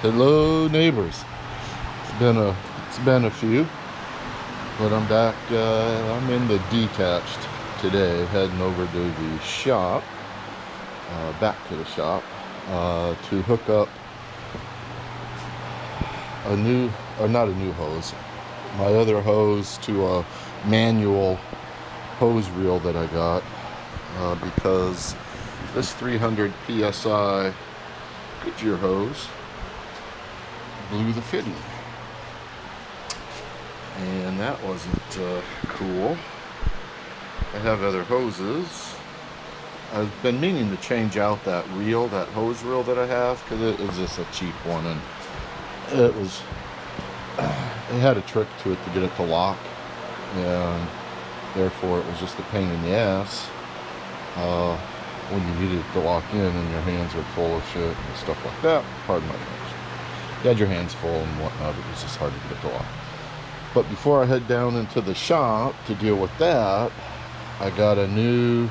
Hello, neighbors. It's been a few, but I'm back. I'm in the detached today, heading over to the shop, back to the shop, to hook up a new, or not a new hose, my other hose to a manual hose reel that I got, because this 300 PSI Goodyear hose blew the fitting, and that wasn't cool. I have other hoses. I've been meaning to change out that reel, that hose reel that I have, because it was just a cheap one, and it had a trick to it to get it to lock, and therefore it was just a pain in the ass when you needed it to lock in and your hands are full of shit and stuff like that. Pardon my language. You had your hands full and whatnot, it was just hard to get it to lock. But before I head down into the shop to deal with that, I got a new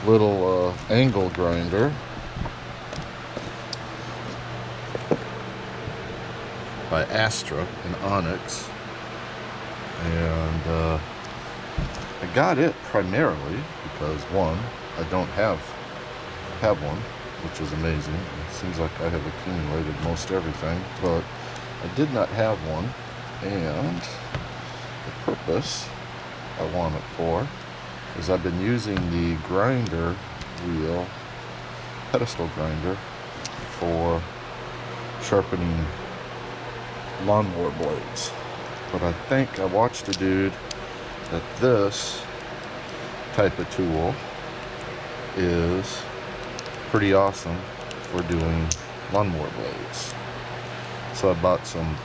little angle grinder by Astra in Onyx, and I got it primarily because, one, I don't have one, which is amazing. It seems like I have accumulated most everything, but I did not have one, and the purpose I want it for is I've been using the grinder wheel, pedestal grinder, for sharpening lawnmower blades. But I think I watched a dude that this type of tool is pretty awesome for doing lawnmower blades. So I bought some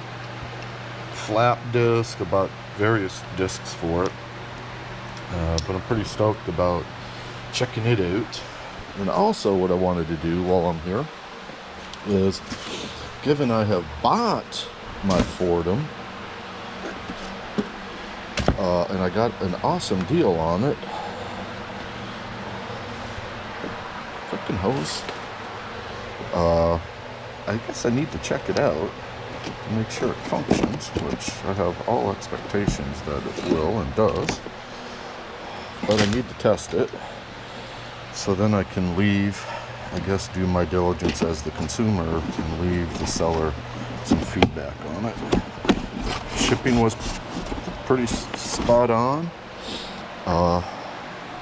flap disc, I bought various discs for it, but I'm pretty stoked about checking it out. And also what I wanted to do while I'm here is, given I have bought my Fordham, and I got an awesome deal on it. Freaking hose. I guess I need to check it out to make sure it functions, which I have all expectations that it will and does. But I need to test it, so then I can leave, I guess, do my diligence as the consumer and leave the seller some feedback on it. Shipping was pretty spot on,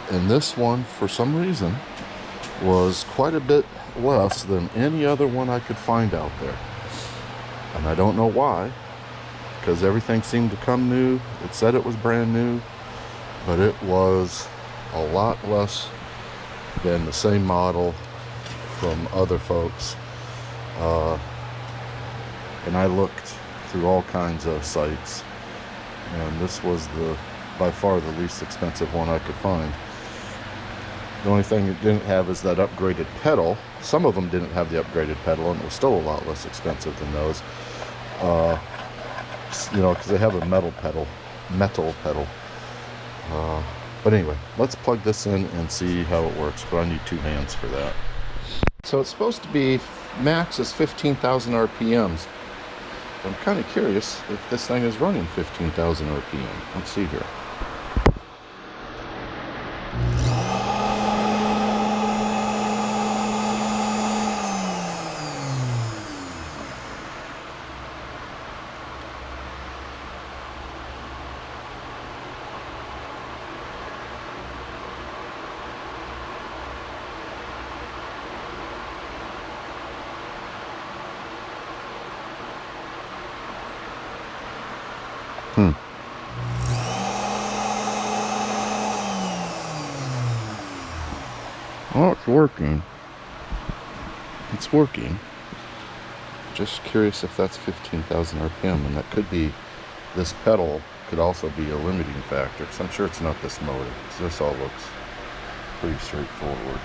and this one, for some reason, was quite a bit less than any other one I could find out there. And I don't know why, because everything seemed to come new. It said it was brand new, but it was a lot less than the same model from other folks. And I looked through all kinds of sites, and this was by far the least expensive one I could find. The only thing it didn't have is that upgraded pedal. Some of them didn't have the upgraded pedal, and it was still a lot less expensive than those. Because they have a metal pedal. But anyway, let's plug this in and see how it works, but I need two hands for that. So it's supposed to be max is 15,000 RPMs. I'm kind of curious if this thing is running 15,000 RPM. Let's see here. Oh, it's working. It's working. Just curious if that's 15,000 RPM, and that could be, this pedal could also be a limiting factor, because I'm sure it's not this motor, because this all looks pretty straightforward.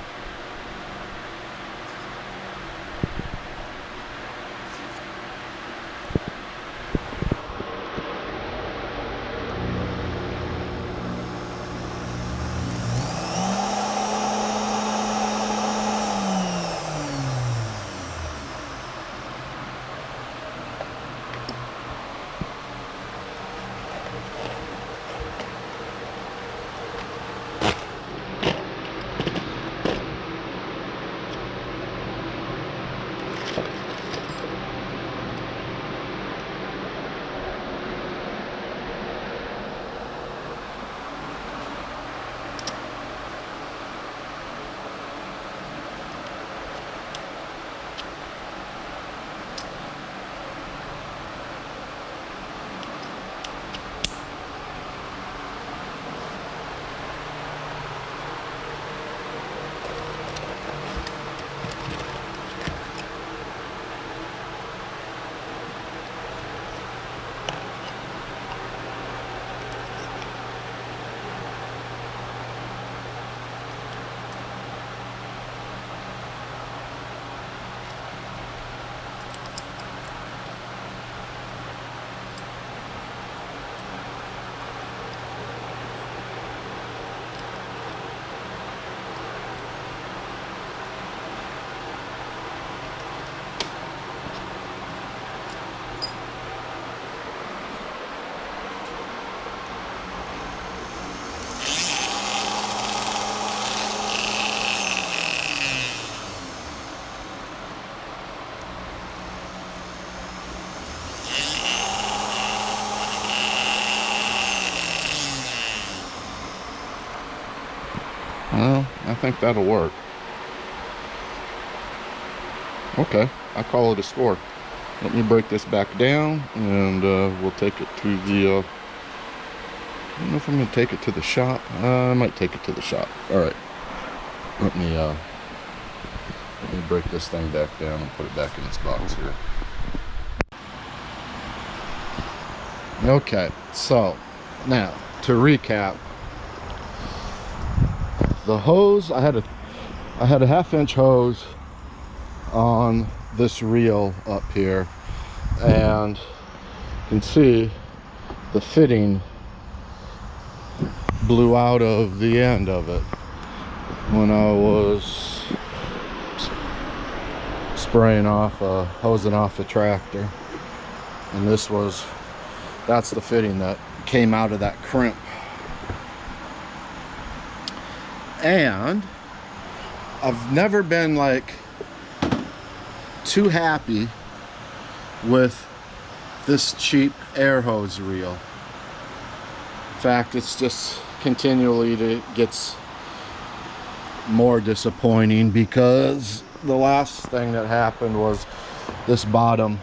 think that'll work. Okay, I call it a score. Let me break this back down, and we'll take it to the, I don't know if I'm going to take it to the shop. I might take it to the shop. Alright. Let me break this thing back down and put it back in its box here. Okay, so now to recap, the hose, I had a 1/2-inch hose on this reel up here, and you can see the fitting blew out of the end of it when I was spraying off, hosing off the tractor. And that's the fitting that came out of that crimp. And I've never been like too happy with this cheap air hose reel. In fact, it's just continually gets more disappointing, because the last thing that happened was this the bottom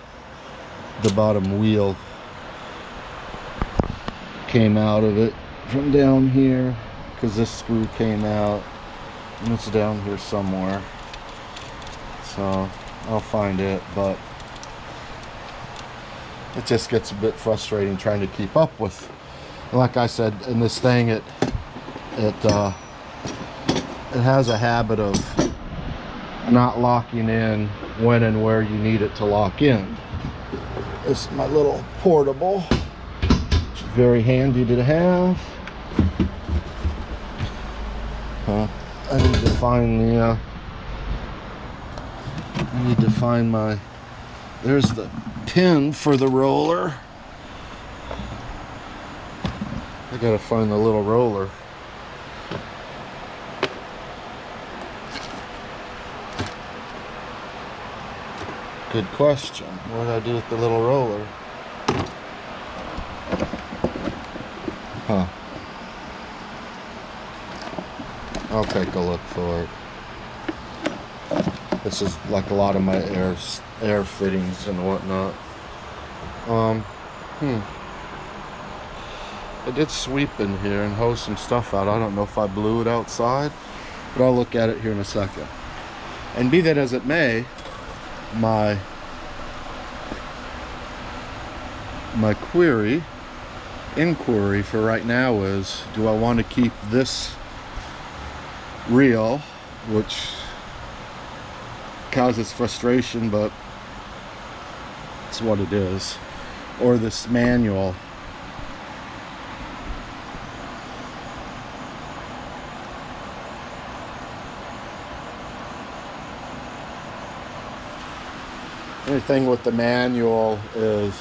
wheel came out of it from down here, because this screw came out, and it's down here somewhere, so I'll find it. But it just gets a bit frustrating trying to keep up with. Like I said, in this thing, it has a habit of not locking in when and where you need it to lock in. This is my little portable, which is very handy to have. I need to find my, there's the pin for the roller. I gotta find the little roller. Good question. What did I do with the little roller? Huh. I'll take a look for it. This is like a lot of my air fittings and whatnot. I did sweep in here and hose some stuff out. I don't know if I blew it outside, but I'll look at it here in a second. And be that as it may, my inquiry for right now is, do I want to keep this reel, which causes frustration, but it's what it is, or this manual? Anything with the manual is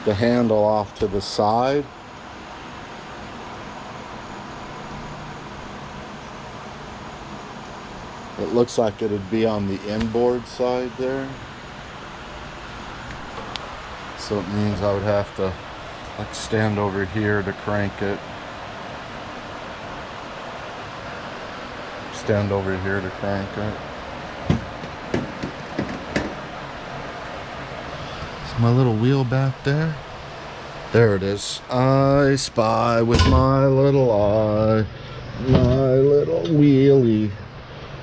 the handle off to the side. It looks like it'd be on the inboard side there. So it means I would have to like stand over here to crank it. Stand over here to crank it. My little wheel back there. There it is. I spy with my little eye, my little wheelie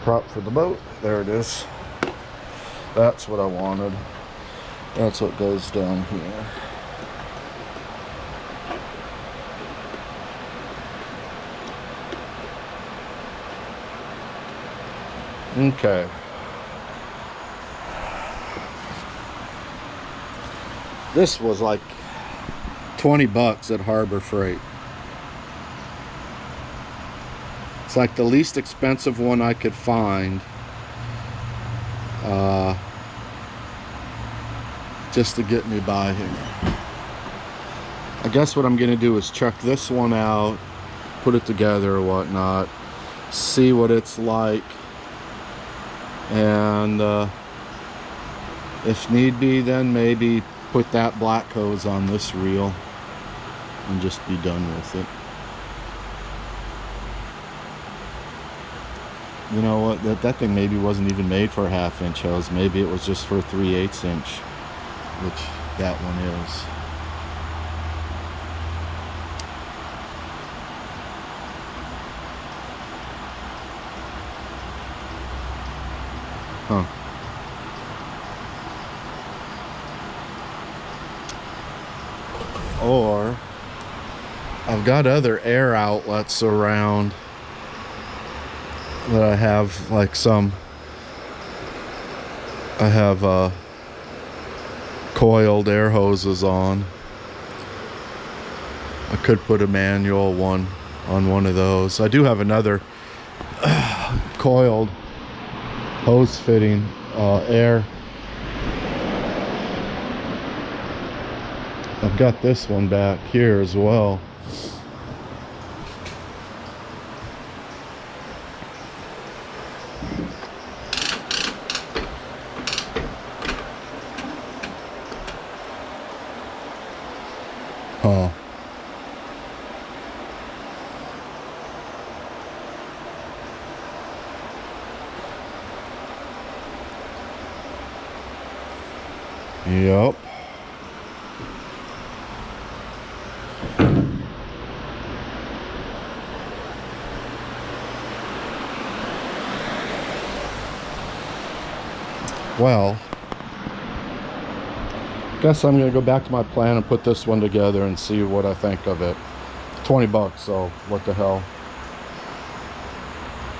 prop for the boat. There it is. That's what I wanted. That's what goes down here. Okay. This was like 20 bucks at Harbor Freight. It's like the least expensive one I could find, just to get me by here. I guess what I'm gonna do is check this one out, put it together or whatnot, see what it's like, and if need be, then maybe put that black hose on this reel and just be done with it. you know what, that thing maybe wasn't even made for a 1/2-inch hose. Maybe it was just for a 3/8 inch, which that one is. Huh. Or I've got other air outlets around that I have, like I have coiled air hoses on. I could put a manual one on one of those. I do have another coiled hose fitting air. I've got this one back here as well. Huh. Yep. Well, guess I'm gonna go back to my plan and put this one together and see what I think of it. 20 bucks, so what the hell.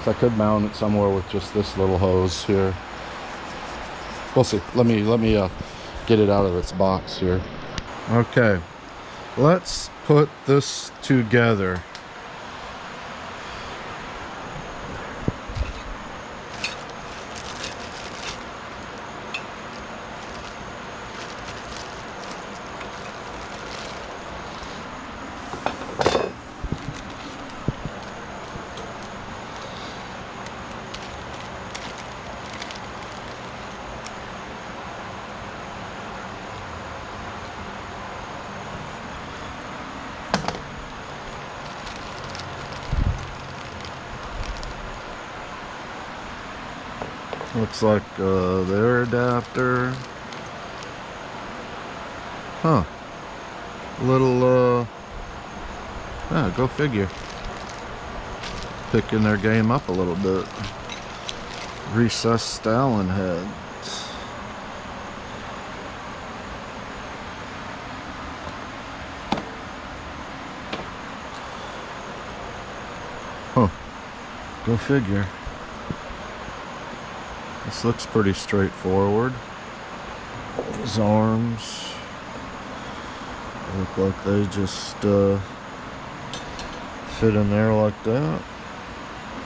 So I could mount it somewhere with just this little hose here. We'll see. Let me get it out of its box here. Okay, let's put this together. Looks like the air adapter. Huh. Little, yeah, go figure. Picking their game up a little bit. Recessed Allen heads. Huh. Go figure. This looks pretty straightforward. These arms look like they just fit in there like that.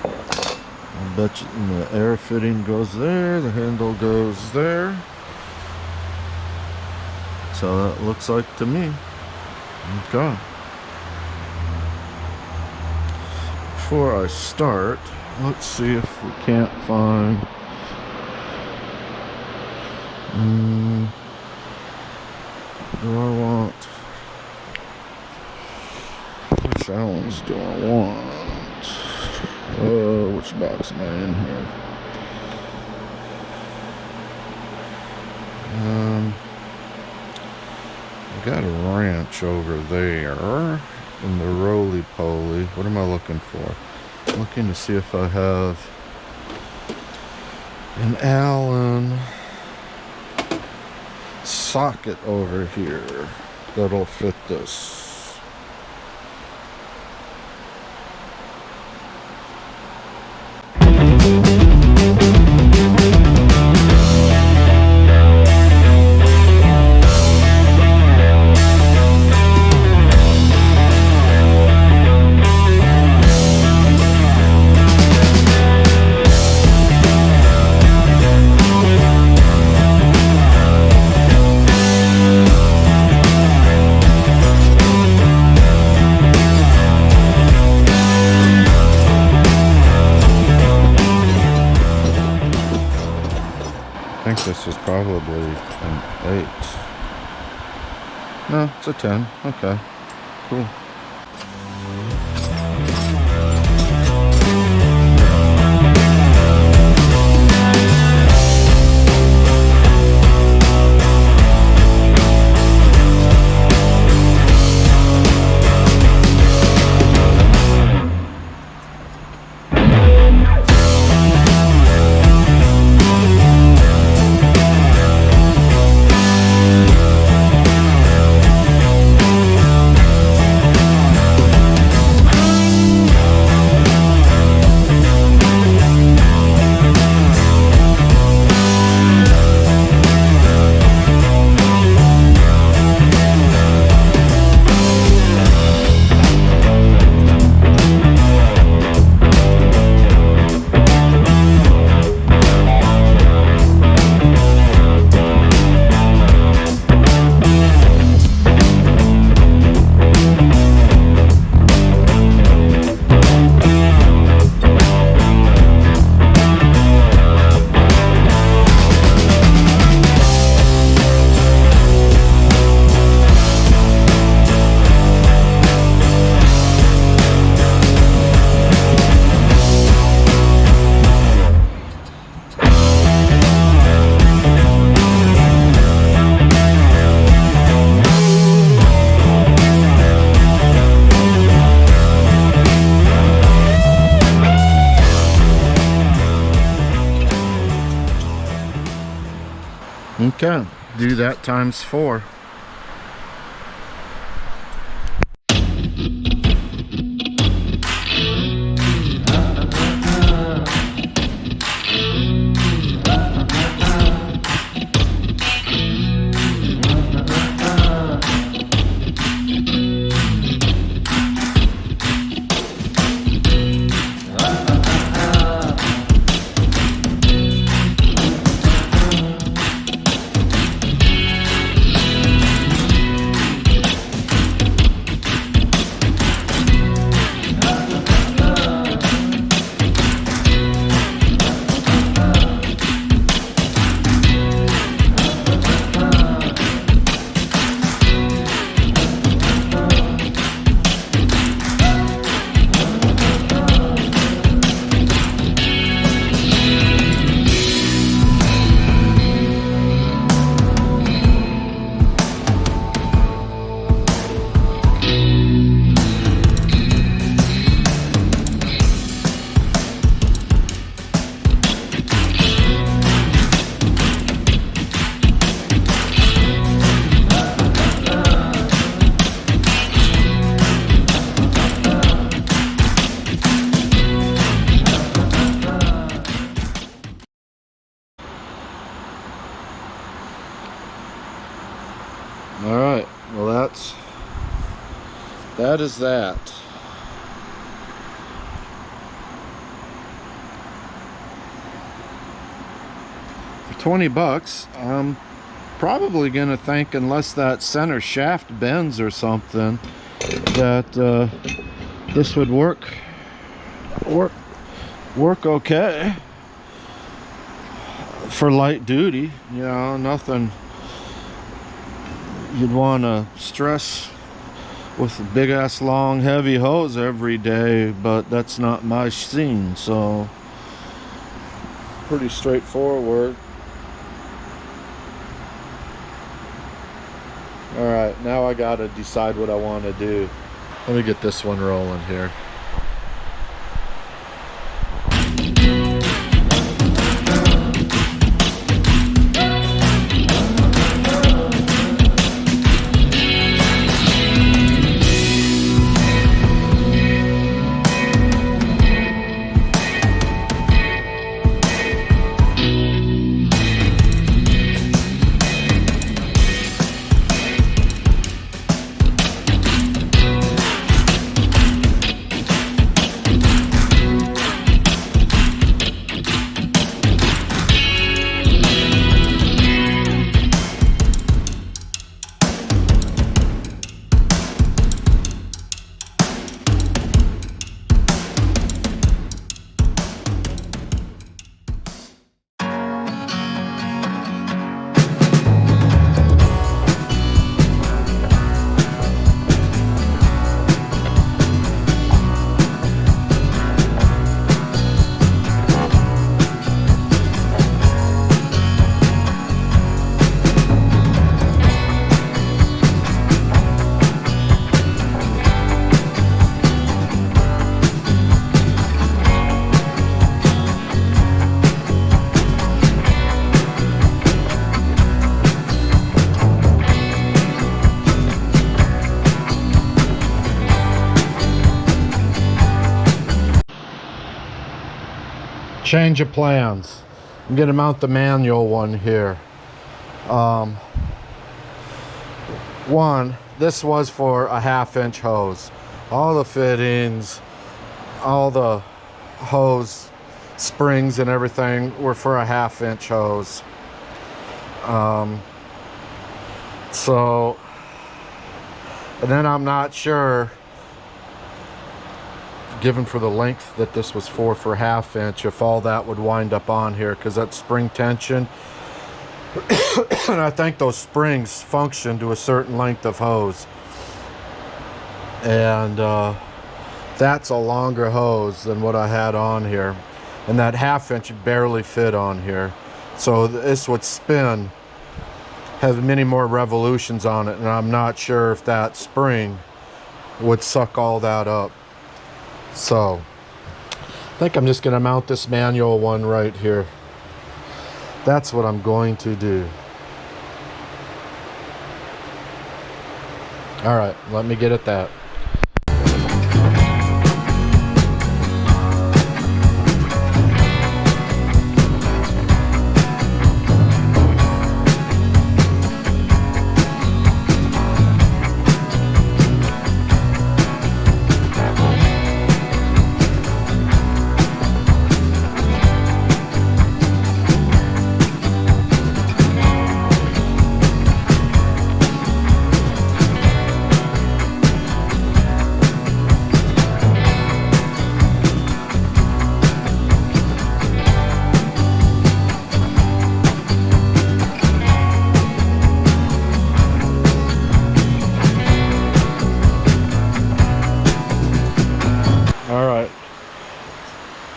I bet you the air fitting goes there, the handle goes there. So that looks like to me. Okay. Before I start, let's see if we can't find do I want, which Allens do I want? Which box am I in here? I got a wrench over there in the roly-poly. What am I looking for? I'm looking to see if I have an Allen socket over here that'll fit this. I think this is probably an 8. No, it's a 10. Okay, cool. Okay, do that times 4. All right, well that is that. For 20 bucks, I'm probably gonna think, unless that center shaft bends or something, that this would work okay for light duty. You know, nothing you'd want to stress with a big ass long heavy hose every day, but that's not my scene, so pretty straightforward. All right, now I gotta decide what I want to do. Let me get this one rolling here. Change of plans. I'm gonna mount the manual one here. One, this was for a 1/2 inch hose. All the fittings, all the hose springs and everything were for a 1/2 inch hose. So, and then I'm not sure, given for the length that this was for 1/2 inch, if all that would wind up on here, because that's spring tension. And I think those springs function to a certain length of hose. And that's a longer hose than what I had on here. And that 1/2 inch barely fit on here. So this would spin, have many more revolutions on it, and I'm not sure if that spring would suck all that up. So I think I'm just going to mount this manual one right here. That's what I'm going to do. All right, let me get at that.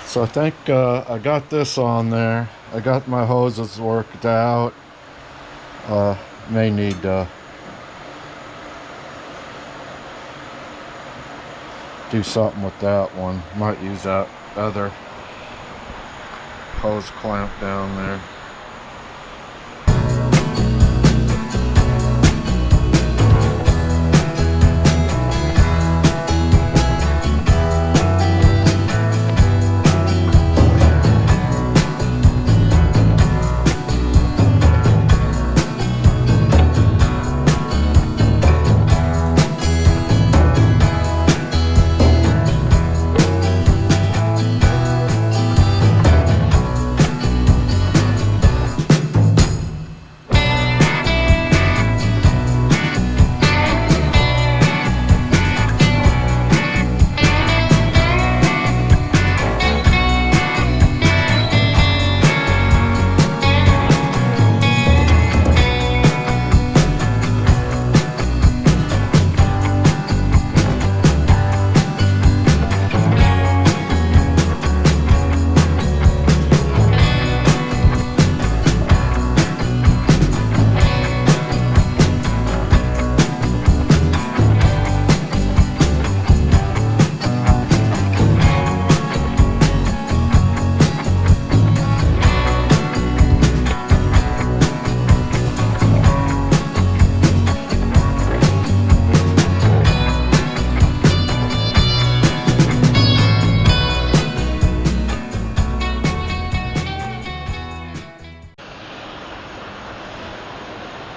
So I think I got this on there. I got my hoses worked out. May need do something with that one. Might use that other hose clamp down there.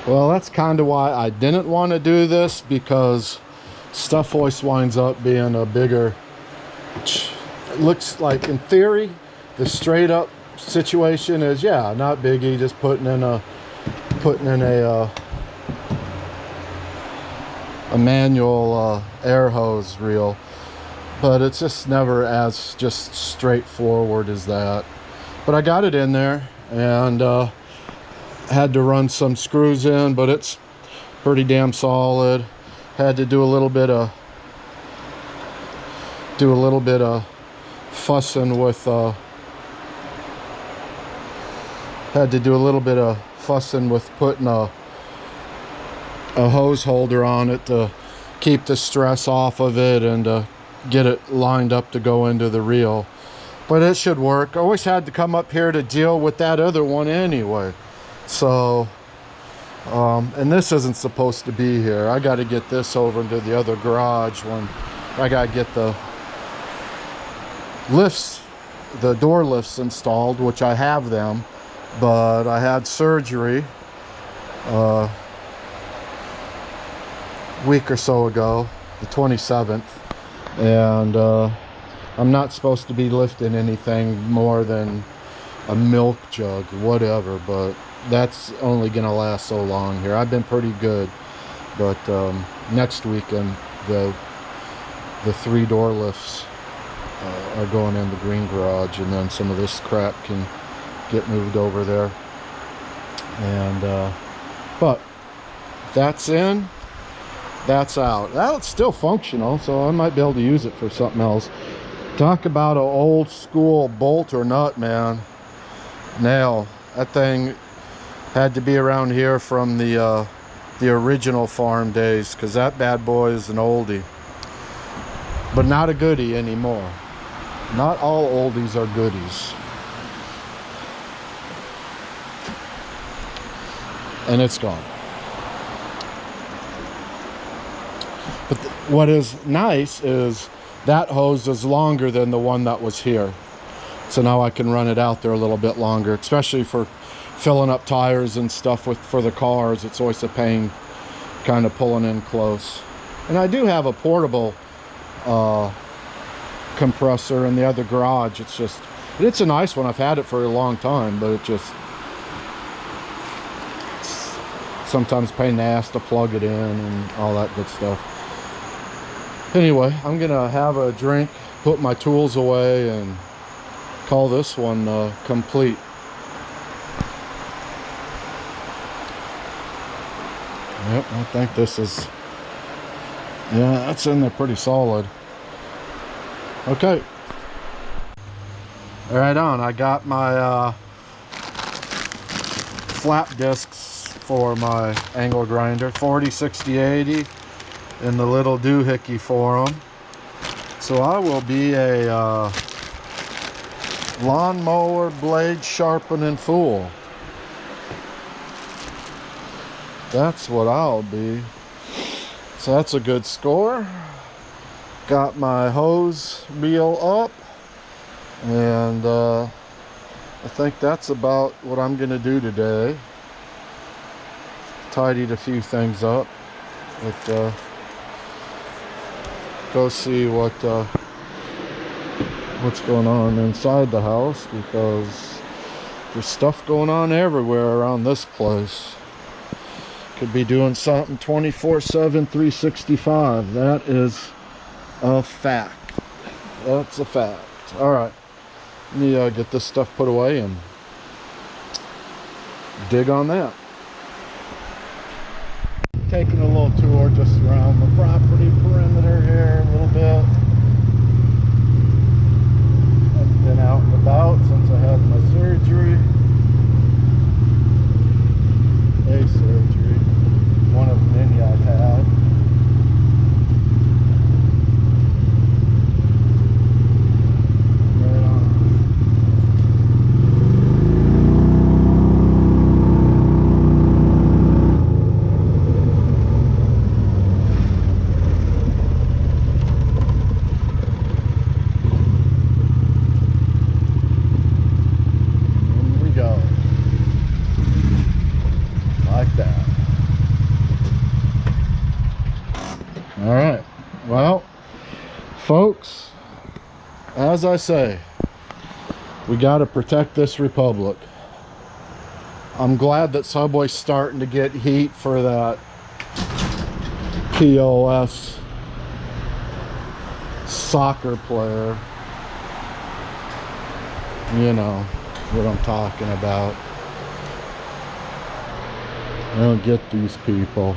Well, that's kind of why I didn't want to do this, because stuff always winds up being a bigger, it looks like in theory the straight up situation is, yeah, not biggie, just putting in a manual air hose reel, but it's just never as just straightforward as that. But I got it in there, and had to run some screws in, but it's pretty damn solid. Had to do a little bit of fussing with putting a hose holder on it to keep the stress off of it and to get it lined up to go into the reel. But it should work. I always had to come up here to deal with that other one anyway. So, and this isn't supposed to be here. I got to get this over into the other garage when I got to get the lifts, the door lifts installed, which I have them, but I had surgery a week or so ago, the 27th, and I'm not supposed to be lifting anything more than a milk jug, whatever, but that's only gonna last so long here. I've been pretty good, but next weekend the 3 door lifts are going in the green garage, and then some of this crap can get moved over there. And but that's in, that's out. That's still functional, so I might be able to use it for something else. Talk about an old school bolt or nut, man. Nail. That thing had to be around here from the original farm days, because that bad boy is an oldie, but not a goodie anymore. Not all oldies are goodies. And it's gone. But what is nice is that hose is longer than the one that was here. So now I can run it out there a little bit longer, especially for filling up tires and stuff for the cars. It's always a pain kind of pulling in close. And I do have a portable compressor in the other garage. It's a nice one. I've had it for a long time, but it's sometimes a pain in the ass to plug it in and all that good stuff. Anyway, I'm gonna have a drink, put my tools away, and call this one complete. Yep, I think this is, yeah, that's in there pretty solid. Okay. Right on, I got my flap discs for my angle grinder, 40, 60, 80, and the little doohickey for them. So I will be a lawnmower blade sharpening fool. That's what I'll be. So that's a good score. Got my hose reel up, and I think that's about what I'm gonna do today. Tidied a few things up, but go see what's going on inside the house, because there's stuff going on everywhere around this place. Could be doing something 24/7, 365. That is a fact. That's a fact. All right, let me get this stuff put away and dig on that. Taking a little tour just around the property perimeter here a little bit. I've been out and about since I had my surgery. A surgery, one of many I've had. Right on. Here we go. Like that. All right, well, folks, as I say, we got to protect this republic. I'm glad that Subway's starting to get heat for that POS soccer player. You know what I'm talking about. I don't get these people.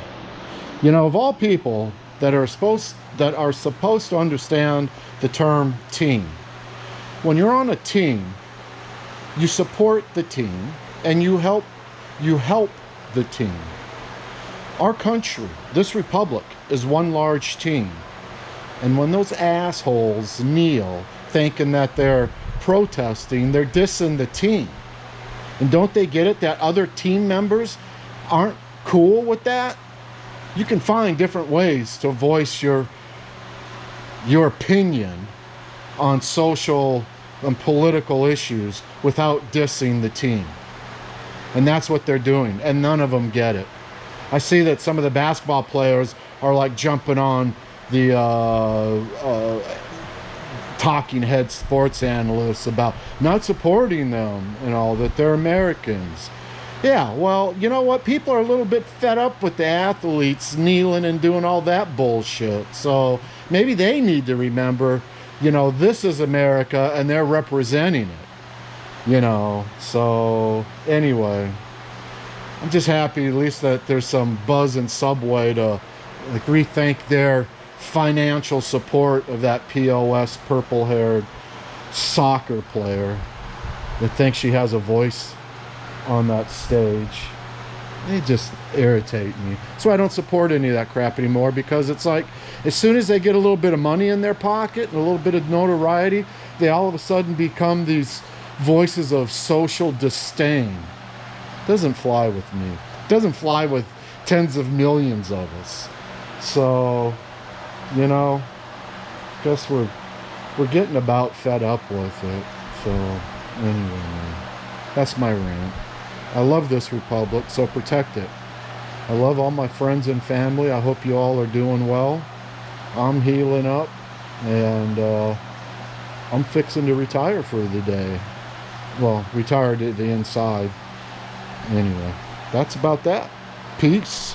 You know, of all people that are supposed to understand the term team. When you're on a team, you support the team and you help the team. Our country, this republic, is one large team. And when those assholes kneel thinking that they're protesting, they're dissing the team. And don't they get it that other team members aren't cool with that? You can find different ways to voice your opinion on social and political issues without dissing the team. And that's what they're doing, and none of them get it. I see that some of the basketball players are like jumping on the talking head sports analysts about not supporting them and all, that they're Americans. Yeah, well, you know what? People are a little bit fed up with the athletes kneeling and doing all that bullshit. So maybe they need to remember, you know, this is America and they're representing it. You know, so anyway, I'm just happy at least that there's some buzz in Subway to like rethink their financial support of that POS purple-haired soccer player that thinks she has a voice on that stage. They just irritate me. So I don't support any of that crap anymore, because it's like as soon as they get a little bit of money in their pocket and a little bit of notoriety, they all of a sudden become these voices of social disdain. Doesn't fly with me. Doesn't fly with tens of millions of us. So you know, guess we're getting about fed up with it. So anyway, that's my rant. I love this republic, so protect it. I love all my friends and family. I hope you all are doing well. I'm healing up, and I'm fixing to retire for the day. Well, retired at the inside. Anyway, that's about that. Peace.